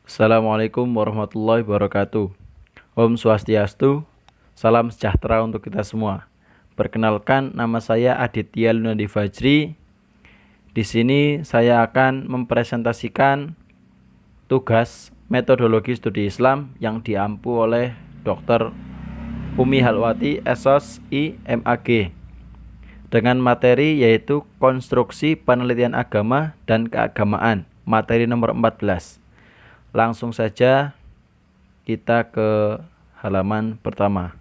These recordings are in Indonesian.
Assalamualaikum warahmatullahi wabarakatuh. Om Swastiastu, salam sejahtera untuk kita semua. Perkenalkan, nama saya Aditya Lunadi Fajri. Di sini saya akan mempresentasikan tugas metodologi studi Islam yang diampu oleh Dr. Umi Halwati, SOS, MAG, dengan materi yaitu konstruksi penelitian agama dan keagamaan, materi nomor 14. Langsung saja kita ke halaman pertama.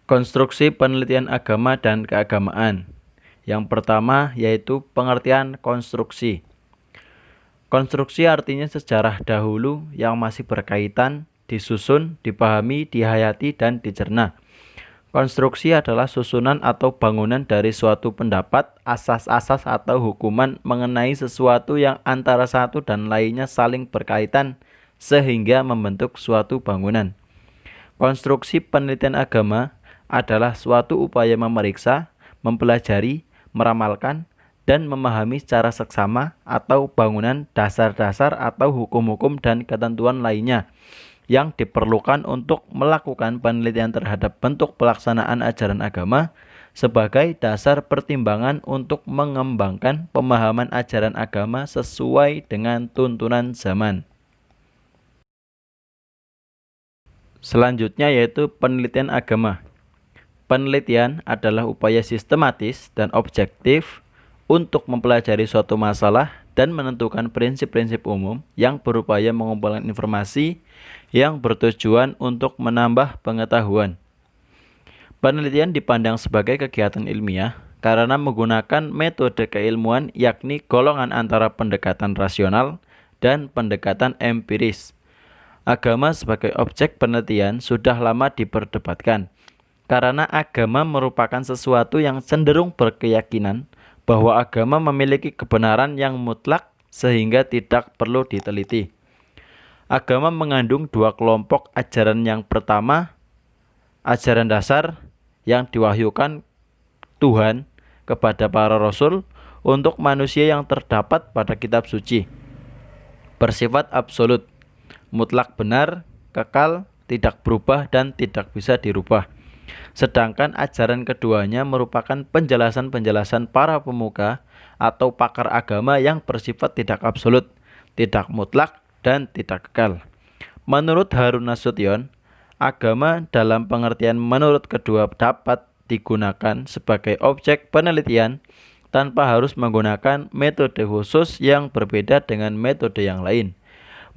Konstruksi penelitian agama dan keagamaan. Yang pertama yaitu pengertian konstruksi. Konstruksi artinya sejarah dahulu yang masih berkaitan, disusun, dipahami, dihayati, dan dicerna. Konstruksi adalah susunan atau bangunan dari suatu pendapat, asas-asas atau hukuman mengenai sesuatu yang antara satu dan lainnya saling berkaitan sehingga membentuk suatu bangunan. Konstruksi penelitian agama adalah suatu upaya memeriksa, mempelajari, meramalkan, dan memahami secara seksama atau bangunan dasar-dasar atau hukum-hukum dan ketentuan lainnya yang diperlukan untuk melakukan penelitian terhadap bentuk pelaksanaan ajaran agama sebagai dasar pertimbangan untuk mengembangkan pemahaman ajaran agama sesuai dengan tuntunan zaman. Selanjutnya yaitu penelitian agama. Penelitian adalah upaya sistematis dan objektif untuk mempelajari suatu masalah dan menentukan prinsip-prinsip umum yang berupaya mengumpulkan informasi yang bertujuan untuk menambah pengetahuan. Penelitian dipandang sebagai kegiatan ilmiah karena menggunakan metode keilmuan yakni golongan antara pendekatan rasional dan pendekatan empiris. Agama sebagai objek penelitian sudah lama diperdebatkan karena agama merupakan sesuatu yang cenderung berkeyakinan bahwa agama memiliki kebenaran yang mutlak sehingga tidak perlu diteliti. Agama mengandung dua kelompok ajaran. Yang pertama, ajaran dasar yang diwahyukan Tuhan kepada para rasul untuk manusia yang terdapat pada kitab suci. Bersifat absolut, mutlak benar, kekal, tidak berubah dan tidak bisa dirubah. Sedangkan ajaran keduanya merupakan penjelasan-penjelasan para pemuka atau pakar agama yang bersifat tidak absolut, tidak mutlak, dan tidak kekal. Menurut Harun Nasution, agama dalam pengertian menurut kedua dapat digunakan sebagai objek penelitian tanpa harus menggunakan metode khusus yang berbeda dengan metode yang lain.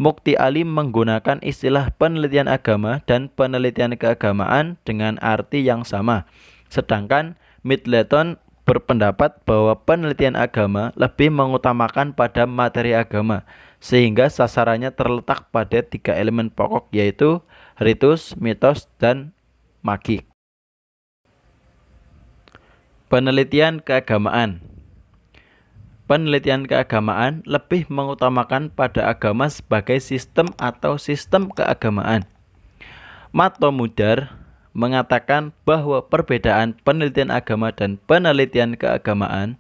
Mukti Ali menggunakan istilah penelitian agama dan penelitian keagamaan dengan arti yang sama. Sedangkan Middleton berpendapat bahwa penelitian agama lebih mengutamakan pada materi agama, sehingga sasarannya terletak pada tiga elemen pokok yaitu ritus, mitos, dan magik. Penelitian keagamaan. Penelitian keagamaan lebih mengutamakan pada agama sebagai sistem atau sistem keagamaan. Mato Mudar mengatakan bahwa perbedaan penelitian agama dan penelitian keagamaan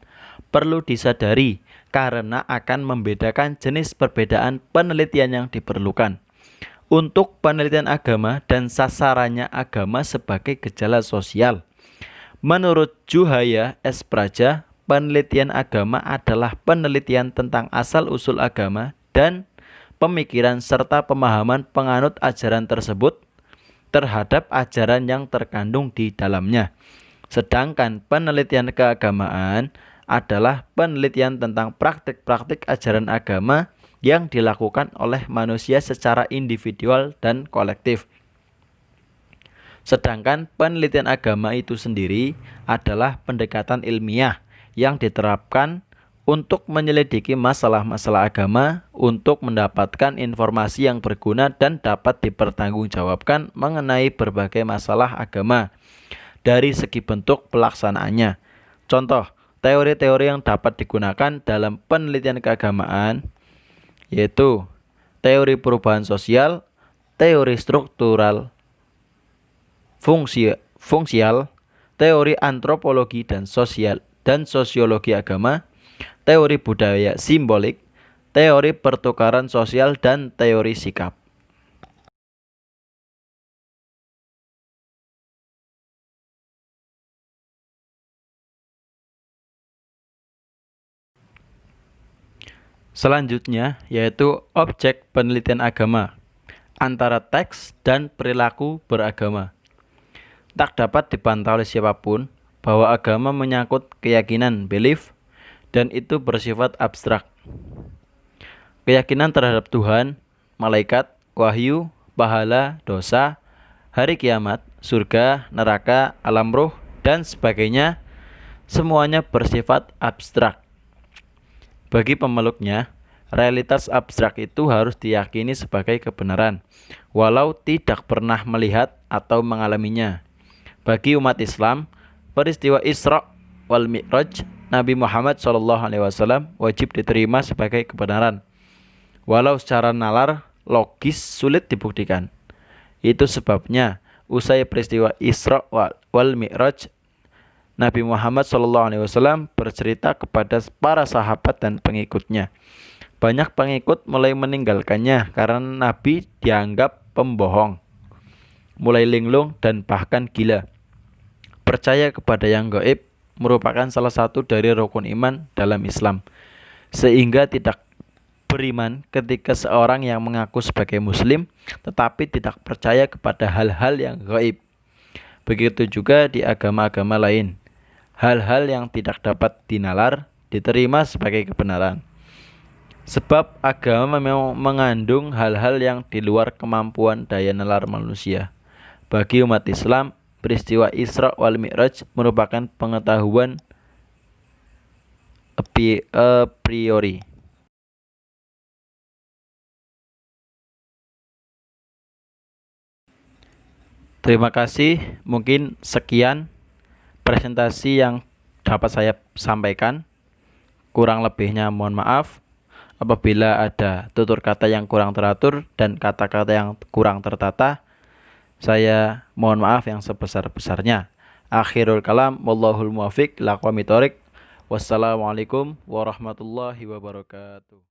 perlu disadari karena akan membedakan jenis perbedaan penelitian yang diperlukan. Untuk penelitian agama dan sasarannya agama sebagai gejala sosial. Menurut Juhaya S. Praja, penelitian agama adalah penelitian tentang asal-usul agama dan pemikiran serta pemahaman penganut ajaran tersebut terhadap ajaran yang terkandung di dalamnya. Sedangkan penelitian keagamaan adalah penelitian tentang praktik-praktik ajaran agama yang dilakukan oleh manusia secara individual dan kolektif. Sedangkan penelitian agama itu sendiri adalah pendekatan ilmiah yang diterapkan untuk menyelidiki masalah-masalah agama untuk mendapatkan informasi yang berguna dan dapat dipertanggungjawabkan mengenai berbagai masalah agama dari segi bentuk pelaksanaannya. Contoh, teori-teori yang dapat digunakan dalam penelitian keagamaan yaitu teori perubahan sosial, teori struktural fungsial, teori antropologi dan sosiologi agama, teori budaya simbolik, teori pertukaran sosial, dan teori sikap. Selanjutnya yaitu objek penelitian agama antara teks dan perilaku beragama. Tak dapat dibantah oleh siapapun bahwa agama menyangkut keyakinan, belief, dan itu bersifat abstrak. Keyakinan terhadap Tuhan, malaikat, wahyu, pahala, dosa, hari kiamat, surga, neraka, alam roh, dan sebagainya, semuanya bersifat abstrak. Bagi pemeluknya, realitas abstrak itu harus diyakini sebagai kebenaran, walau tidak pernah melihat atau mengalaminya. Bagi umat Islam, peristiwa Isra wal Mi'raj Nabi Muhammad SAW wajib diterima sebagai kebenaran, walau secara nalar logis sulit dibuktikan. Itu sebabnya usai peristiwa Isra wal Mi'raj, Nabi Muhammad SAW bercerita kepada para sahabat dan pengikutnya. Banyak pengikut mulai meninggalkannya karena Nabi dianggap pembohong, mulai linglung dan bahkan gila. Percaya kepada yang gaib merupakan salah satu dari rukun iman dalam Islam, sehingga tidak beriman ketika seorang yang mengaku sebagai muslim tetapi tidak percaya kepada hal-hal yang gaib. Begitu juga di agama-agama lain. Hal-hal yang tidak dapat dinalar diterima sebagai kebenaran. Sebab agama memang mengandung hal-hal yang di luar kemampuan daya nalar manusia. Bagi umat Islam, peristiwa Isra wal Mi'raj merupakan pengetahuan a priori. Terima kasih, mungkin sekian presentasi yang dapat saya sampaikan. Kurang lebihnya mohon maaf. Apabila ada tutur kata yang kurang teratur dan kata-kata yang kurang tertata, saya mohon maaf yang sebesar-besarnya. Akhirul kalam, wallahul muwafiq, laqwamit thoriq. Wassalamualaikum warahmatullahi wabarakatuh.